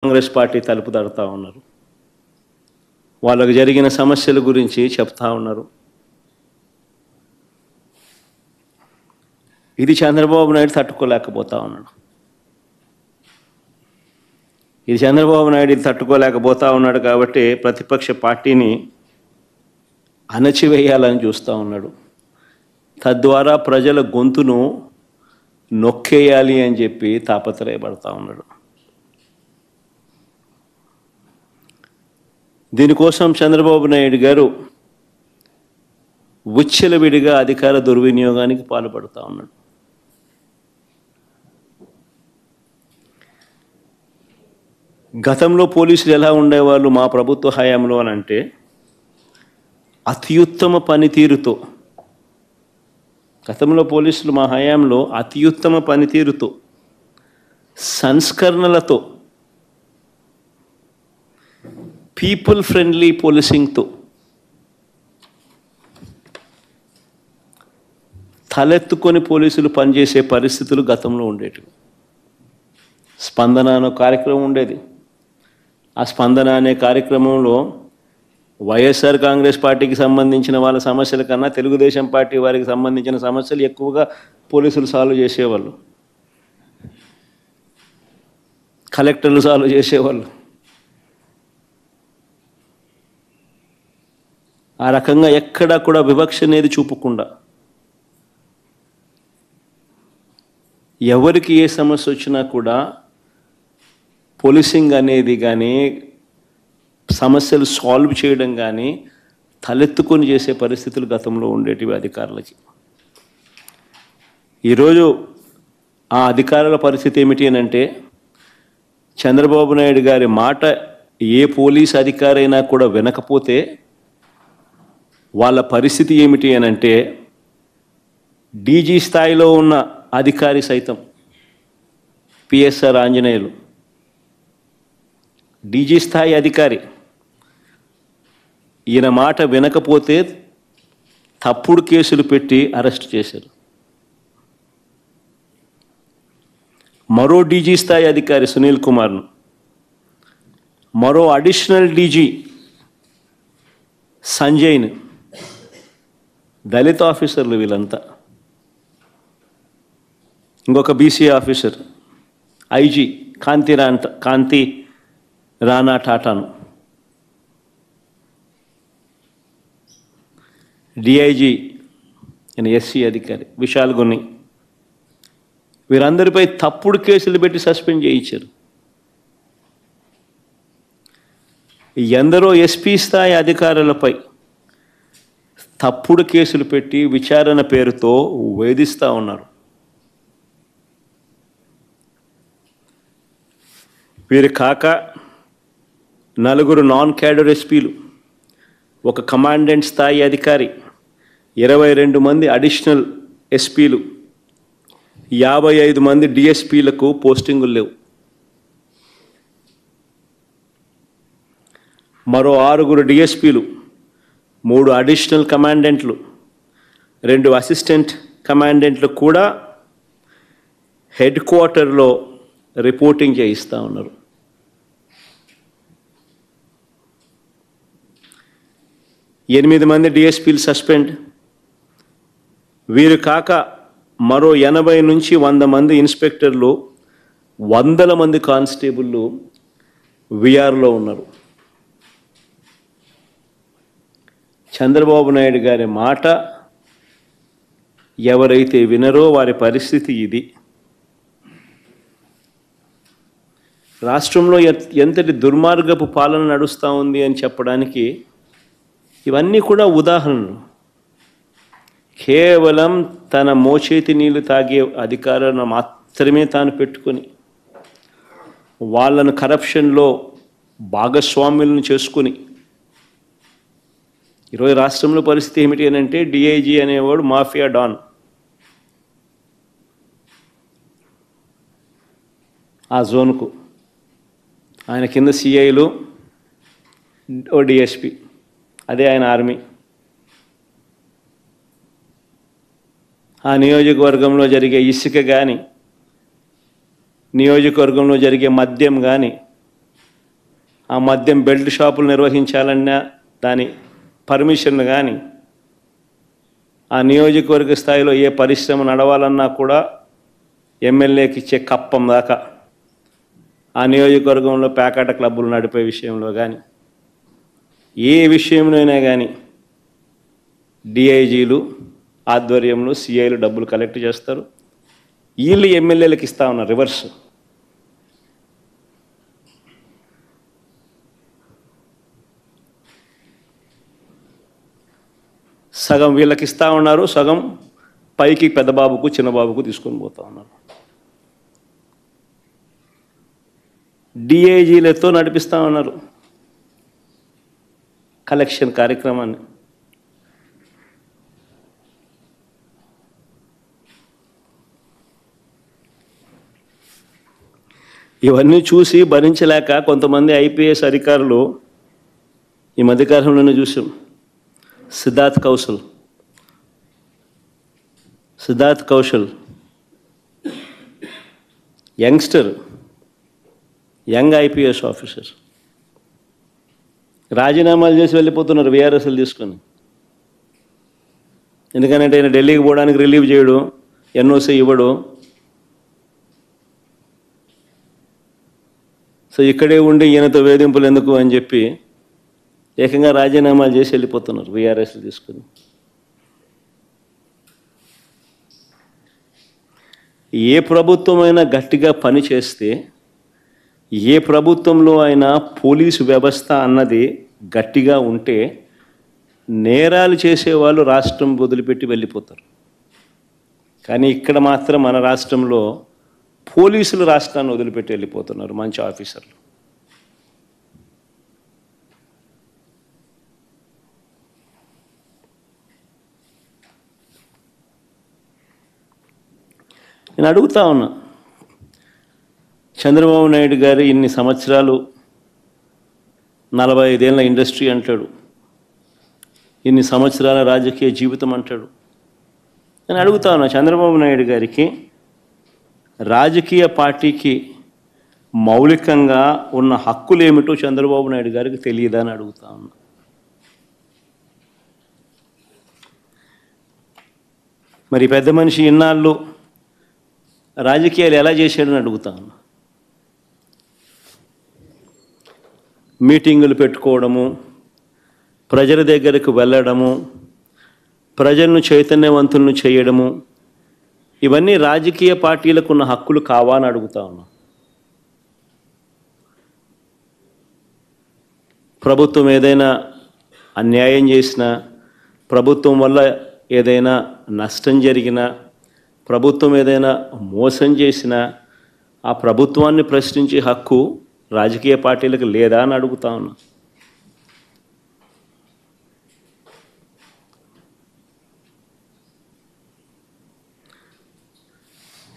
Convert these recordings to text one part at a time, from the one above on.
Congress party తలుపు తడుతూ ఉన్నారు. వాళ్ళకు జరిగిన సమస్యల గురించి చెప్తా ఉన్నారు. ఇది చంద్రబాబు నాయుడు తట్టుకోలేకపోతా ఉన్నాడు. ఇది చంద్రబాబు నాయుడు ఇది తట్టుకోలేకపోతా ఉన్నాడు కాబట్టి ప్రతిపక్ష పార్టీని అణచివేయాలని చూస్తూ ఉన్నాడు. తద్వారా ప్రజల గొంతును నొక్కేయాలి అని చెప్పి తాపత్రయపడతా ఉన్నాడు. దీనికోసం చంద్రబాబు నాయుడు గారు విచ్చలవిడిగా అధికార దుర్వినియోగానికి పాల్పడుతూ ఉన్నాడు. గతంలో పోలీసులు ఎలా ఉండేవాళ్ళు మా ప్రభుత్వ హయాంలో అని అంటే అత్యుత్తమ పనితీరుతో, గతంలో పోలీసులు మా హయాంలో అత్యుత్తమ పనితీరుతో, సంస్కరణలతో, పీపుల్ ఫ్రెండ్లీ పోలీసింగ్తో తలెత్తుకొని పోలీసులు పనిచేసే పరిస్థితులు గతంలో ఉండేవి. స్పందన అనే కార్యక్రమం ఉండేది. ఆ స్పందన అనే కార్యక్రమంలో వైఎస్ఆర్ కాంగ్రెస్ పార్టీకి సంబంధించిన వాళ్ళ సమస్యల కన్నా తెలుగుదేశం పార్టీ వారికి సంబంధించిన సమస్యలు ఎక్కువగా పోలీసులు సాల్వ్ చేసేవాళ్ళు, కలెక్టర్లు సాల్వ్ చేసేవాళ్ళు. ఆ రకంగా ఎక్కడా కూడా వివక్ష అనేది చూపకుండా ఎవరికి ఏ సమస్య వచ్చినా కూడా పోలీసింగ్ అనేది కానీ సమస్యలు సాల్వ్ చేయడం కానీ తలెత్తుకొని చేసే పరిస్థితులు గతంలో ఉండేటివి అధికారులకి. ఈరోజు ఆ అధికారుల పరిస్థితి ఏమిటి అని అంటే చంద్రబాబు నాయుడు గారి మాట ఏ పోలీస్ అధికారైనా కూడా వినకపోతే వాళ్ళ పరిస్థితి ఏమిటి అని అంటే డీజీ స్థాయిలో ఉన్న అధికారి సైతం పిఎస్ఆర్ ఆంజనేయులు డీజీ స్థాయి అధికారి, ఈయన మాట వినకపోతే తప్పుడు కేసులు పెట్టి అరెస్ట్ చేశారు. మరో డీజీ స్థాయి అధికారి సునీల్ కుమార్ను, మరో అడిషనల్ డీజీ సంజయ్ను, దళిత ఆఫీసర్లు వీళ్ళంతా, ఇంకొక బీసీ ఆఫీసర్ ఐజీ కాంతి రాణా టాటాను, డిఐజీ ఎస్సీ అధికారి విశాల్ గున్ని, వీరందరిపై తప్పుడు కేసులు పెట్టి సస్పెండ్ చేయించారు. ఎందరో ఎస్పీ స్థాయి అధికారులపై తప్పుడు కేసులు పెట్టి విచారణ పేరుతో వేధిస్తూ ఉన్నారు. వీరు కాక నలుగురు నాన్ క్యాడర్ ఎస్పీలు, ఒక కమాండెంట్ స్థాయి అధికారి, 22 మంది అడిషనల్ ఎస్పీలు, 55 మంది డిఎస్పీలకు పోస్టింగులు లేవు. మరో 6 డిఎస్పీలు, 3 అడిషనల్ కమాండెంట్లు, 2 అసిస్టెంట్ కమాండెంట్లు కూడా హెడ్ క్వార్టర్లో రిపోర్టింగ్ చేయిస్తూ ఉన్నారు. ఎనిమిది మంది డిఎస్పీలు సస్పెండ్. వీరు కాక మరో 80 నుంచి 100 మంది ఇన్స్పెక్టర్లు, 100 మంది కానిస్టేబుళ్ళు విఆర్లో ఉన్నారు. చంద్రబాబు నాయుడు గారి మాట ఎవరైతే వినరో వారి పరిస్థితి ఇది. రాష్ట్రంలో ఎంతటి దుర్మార్గపు పాలన నడుస్తూ ఉంది అని చెప్పడానికి ఇవన్నీ కూడా ఉదాహరణలు. కేవలం తన మోచేతి నీళ్లు తాగే అధికారాలను మాత్రమే తాను పెట్టుకొని వాళ్ళను కరప్షన్లో భాగస్వాములను చేసుకొని ఈరోజు రాష్ట్రంలో పరిస్థితి ఏమిటి అని అంటే డిఐజీ అనేవాడు మాఫియా డాన్. ఆ జోన్కు ఆయన కింద సిఐలు, ఓ డిఎస్పి, అదే ఆయన ఆర్మీ. ఆ నియోజకవర్గంలో జరిగే ఇసుక కానీ, నియోజకవర్గంలో జరిగే మద్యం కానీ, ఆ మద్యం బెల్ట్ షాపులు నిర్వహించాలన్నా దాని పర్మిషన్ కానీ, ఆ నియోజకవర్గ స్థాయిలో ఏ పరిశ్రమ నడవాలన్నా కూడా ఎమ్మెల్యేకి ఇచ్చే కప్పం దాకా, ఆ నియోజకవర్గంలో పేకాట క్లబ్బులు నడిపే విషయంలో కానీ, ఏ విషయంలోనైనా కానీ డిఐజీలు ఆధ్వర్యంలో సిఐలు డబ్బులు కలెక్ట్ చేస్తారు. వీళ్ళు ఎమ్మెల్యేలకు ఇస్తా ఉన్నారు రివర్స్. సగం వీళ్ళకి ఇస్తూ ఉన్నారు, సగం పైకి పెద్దబాబుకు చిన్నబాబుకు తీసుకొని పోతా ఉన్నారు. డిఐజీలతో నడిపిస్తూ ఉన్నారు కలెక్షన్ కార్యక్రమాన్ని. ఇవన్నీ చూసి భరించలేక కొంతమంది ఐపీఎస్ అధికారులు ఈ మధ్యకాలంలోనే చూసాం. Siddharth Kaushal youngster, young IPS officer రాజీనామాలు చేసి వెళ్ళిపోతున్నారు వీఆర్ఎస్లు తీసుకొని. ఎందుకంటే ఆయన ఢిల్లీకి పోవడానికి రిలీవ్ చేయడు, ఎన్ఓసి ఇవ్వడు. సో ఇక్కడే ఉండి ఈయనతో వేధింపులు ఎందుకు అని చెప్పి ఏకంగా రాజీనామాలు చేసి వెళ్ళిపోతున్నారు వీఆర్ఎస్లు తీసుకుని. ఏ ప్రభుత్వమైనా గట్టిగా పని చేస్తే, ఏ ప్రభుత్వంలో అయినా పోలీసు వ్యవస్థ అన్నది గట్టిగా ఉంటే నేరాలు చేసేవాళ్ళు రాష్ట్రం వదిలిపెట్టి వెళ్ళిపోతారు. కానీ ఇక్కడ మాత్రం మన రాష్ట్రంలో పోలీసులు రాష్ట్రాన్ని వదిలిపెట్టి వెళ్ళిపోతున్నారు మంచి ఆఫీసర్లు. నేను అడుగుతా ఉన్నా, చంద్రబాబు నాయుడు గారు ఇన్ని సంవత్సరాలు 45 ఏళ్ళ ఇండస్ట్రీ అంటాడు, ఇన్ని సంవత్సరాల రాజకీయ జీవితం అంటాడు. నేను అడుగుతా ఉన్నా, చంద్రబాబు నాయుడు గారికి రాజకీయ పార్టీకి మౌలికంగా ఉన్న హక్కులు ఏమిటో చంద్రబాబు నాయుడు గారికి తెలియదా అని అడుగుతా ఉన్నా. మరి పెద్ద మనిషి ఇన్నాళ్ళు రాజకీయాలు ఎలా చేశాడని అడుగుతా ఉన్నా. మీటింగులు పెట్టుకోవడము, ప్రజల దగ్గరకు వెళ్ళడము, ప్రజలను చైతన్యవంతులను చేయడము, ఇవన్నీ రాజకీయ పార్టీలకు ఉన్న హక్కులు కావా అని అడుగుతా ఉన్నా. ప్రభుత్వం ఏదైనా అన్యాయం చేసినా, ప్రభుత్వం వల్ల ఏదైనా నష్టం జరిగినా, ప్రభుత్వం ఏదైనా మోసం చేసినా ఆ ప్రభుత్వాన్ని ప్రశ్నించే హక్కు రాజకీయ పార్టీలకు లేదా అని అడుగుతా ఉన్నా.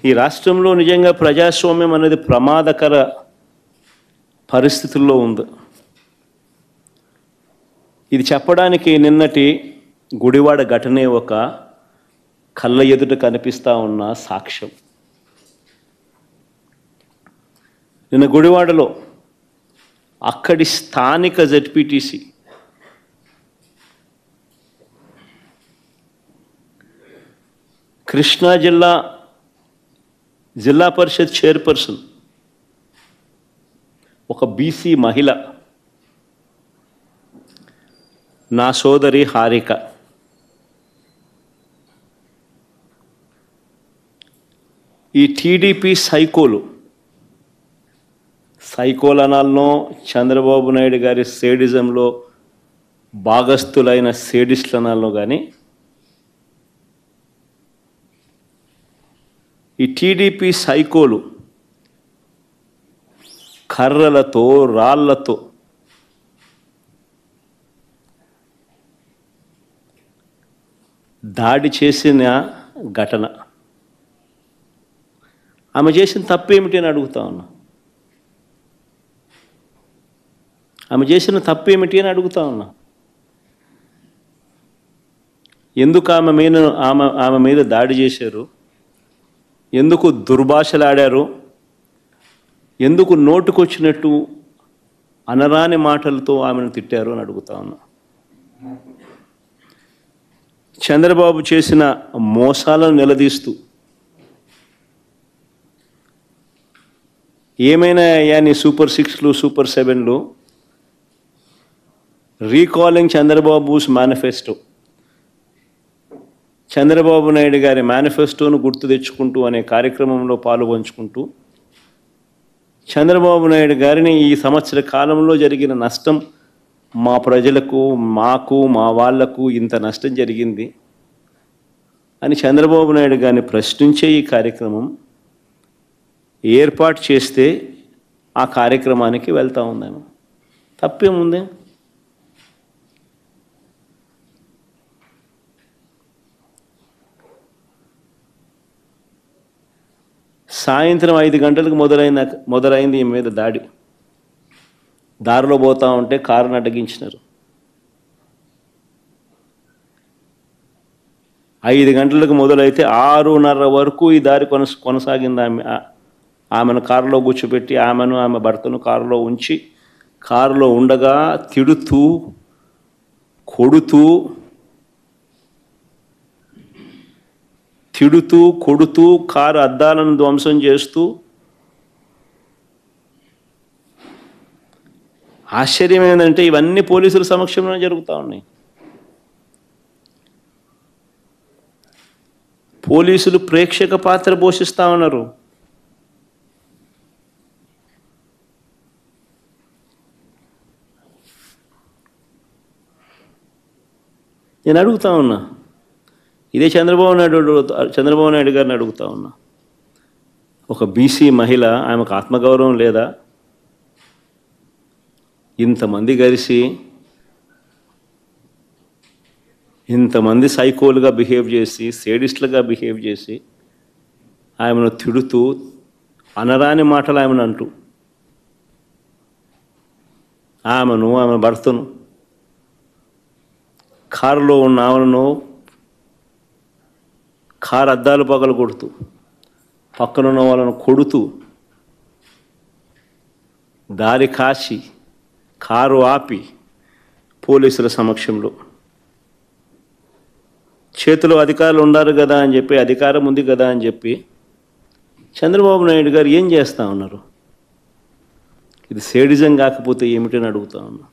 ఈ రాష్ట్రంలో నిజంగా ప్రజాస్వామ్యం అనేది ప్రమాదకర పరిస్థితుల్లో ఉంది. ఇది చెప్పడానికి నిన్నటి గుడివాడ ఘటనే ఒక కళ్ళ ఎదుట కనిపిస్తూ ఉన్న సాక్ష్యం. నిన్న గుడివాడలో అక్కడి స్థానిక జెడ్పీటీసీ కృష్ణా జిల్లా పరిషత్ చైర్పర్సన్ ఒక బీసీ మహిళ, నా సోదరి హారిక, ఈ టీడీపీ సైకోలు అనాలనో, చంద్రబాబు నాయుడు గారి సేడిజంలో భాగస్థులైన సేడిస్టులు అనాలనో కానీ, ఈ టీడీపీ సైకోలు కర్రలతో, రాళ్లతో దాడి చేసిన ఘటన. ఆమె చేసిన తప్పేమిటి అని అడుగుతా ఉన్నా. ఆమె చేసిన తప్పేమిటి అని అడుగుతా ఉన్నా. ఎందుకు ఆమె మీద దాడి చేశారు? ఎందుకు దుర్భాషలాడారు? ఎందుకు నోటుకొచ్చినట్టు అనరాని మాటలతో ఆమెను తిట్టారు అని అడుగుతా ఉన్నా. చంద్రబాబు చేసిన మోసాలను నిలదీస్తూ ఏమైనా అయ్యా నీ సూపర్ 6లు సూపర్ 7లు, రీకాలింగ్ చంద్రబాబుస్ మేనిఫెస్టో, చంద్రబాబు నాయుడు గారి మేనిఫెస్టోను గుర్తు తెచ్చుకుంటూ అనే కార్యక్రమంలో పాలుపంచుకుంటూ చంద్రబాబు నాయుడు గారిని ఈ సంవత్సర కాలంలో జరిగిన నష్టం, మా ప్రజలకు, మాకు, మా వాళ్లకు ఇంత నష్టం జరిగింది అని చంద్రబాబు నాయుడు గారిని ప్రశ్నించే ఈ కార్యక్రమం ఏర్పాటు చేస్తే ఆ కార్యక్రమానికి వెళ్తూ ఉందేమో. తప్పేముంది? సాయంత్రం 5 గంటలకు మొదలైంది ఈ మీద దాడి. దారిలో పోతా ఉంటే కారును అడ్డగించినారు. 5 గంటలకు మొదలైతే 6:30 వరకు ఈ దారి కొనసాగింది. ఆమెను కారులో కూర్చోబెట్టి ఆమె భర్తను కారులో ఉంచి కారులో ఉండగా తిడుతూ, కొడుతూ కారు అద్దాలను ధ్వంసం చేస్తూ, ఆశ్చర్యం ఏంటంటే ఇవన్నీ పోలీసుల సమక్షంలో జరుగుతూ ఉన్నాయి. పోలీసులు ప్రేక్షక పాత్ర పోషిస్తూ ఉన్నారు. నేను అడుగుతా ఉన్నా, ఇదే చంద్రబాబు నాయుడు గారిని అడుగుతా ఉన్నా, ఒక బీసీ మహిళ, ఆమెకు ఆత్మగౌరవం లేదా? ఇంతమంది కలిసి ఇంతమంది సైకోలుగా బిహేవ్ చేసి, సేడిస్ట్లుగా బిహేవ్ చేసి ఆమెను తిడుతూ, అనరాని మాటలు ఆమెను అంటూ, ఆమె భర్తను, కారులో ఉన్న ఆమెను కారు అద్దాలు పగలు కొడుతూ, పక్కనున్న వాళ్ళను కొడుతూ, దారి కాచి కారు ఆపి పోలీసుల సమక్షంలో, చేతిలో అధికారులు ఉన్నారు కదా అని చెప్పి, అధికారం ఉంది కదా అని చెప్పి చంద్రబాబు నాయుడు గారు ఏం చేస్తూ ఉన్నారు? ఇది సేడిజం కాకపోతే ఏమిటని అడుగుతా ఉన్నా.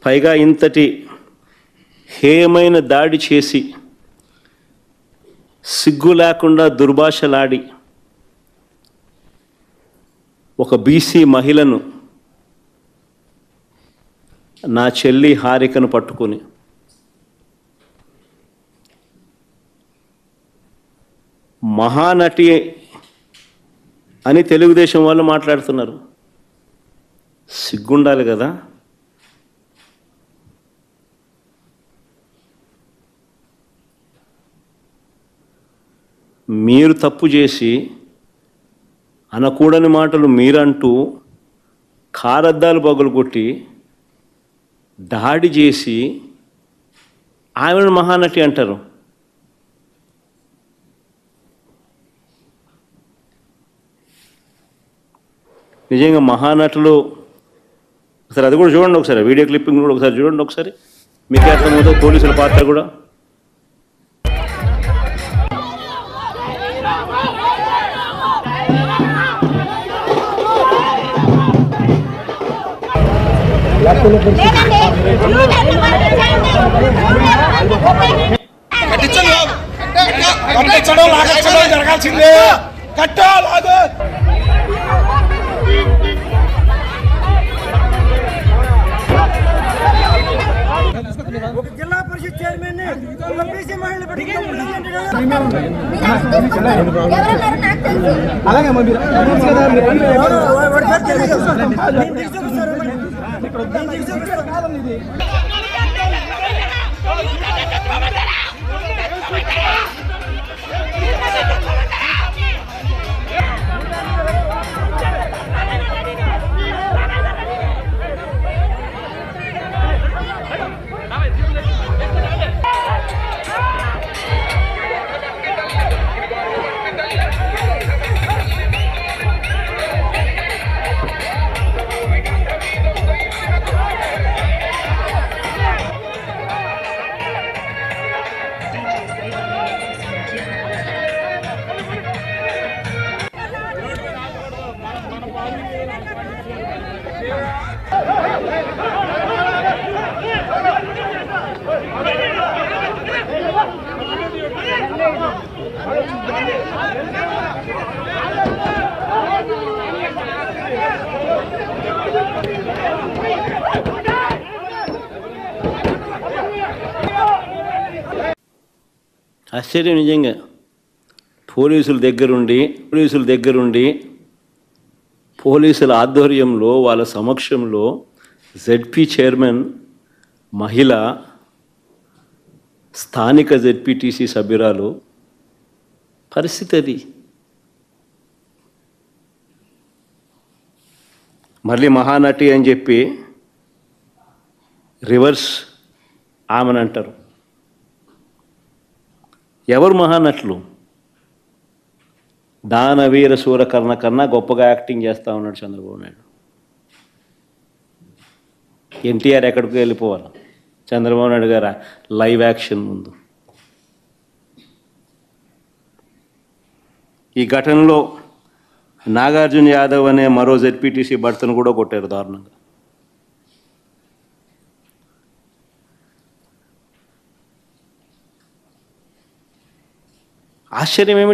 పైగా ఇంతటి హేయమైన దాడి చేసి, సిగ్గు లేకుండా దుర్భాషలాడి ఒక బీసీ మహిళను, నా చెల్లి హారికను పట్టుకొని మహానటి అని తెలుగుదేశం వాళ్ళు మాట్లాడుతున్నారు. సిగ్గుండాలి కదా. మీరు తప్పు చేసి అనకూడని మాటలు మీరంటూ కారద్దాలు పగులు కొట్టి దాడి చేసి ఆమెను మహానటి అంటారు. నిజంగా మహానటులు ఒకసారి అది కూడా చూడండి, ఒకసారి వీడియో క్లిప్పింగ్ కూడా ఒకసారి చూడండి, ఒకసారి మీకే అర్థమవుతుంది పోలీసుల పాత్ర కూడా. జరగాల్సిందే కట్టాలాగా. ఒక జిల్లా పరిషత్ చైర్మన్ అలాగే ఆశ్చర్యం నిజంగా. పోలీసుల దగ్గరుండి పోలీసుల ఆధ్వర్యంలో వాళ్ళ సమక్షంలో జెడ్పీ చైర్మన్ మహిళ, స్థానిక జెడ్పీటీసీ సభ్యురాలు పరిస్థితి అది. మళ్ళీ మహానటి అని చెప్పి రివర్స్ ఆమెను అంటారు. ఎవరు మహానటులు? దానవీర సూరకర్ణ కన్నా గొప్పగా యాక్టింగ్ చేస్తూ ఉన్నాడు చంద్రబాబు నాయుడు. ఎన్టీఆర్ ఎక్కడికి వెళ్ళిపోవాలి, చంద్రబాబు నాయుడు గారు లైవ్ యాక్షన్ ముందు. ఈ ఘటనలో నాగార్జున యాదవ్ అనే మరో జెడ్పీటీసీ భర్తను కూడా కొట్టారు దారుణంగా. ఆశ్చర్యం ఏమిటి?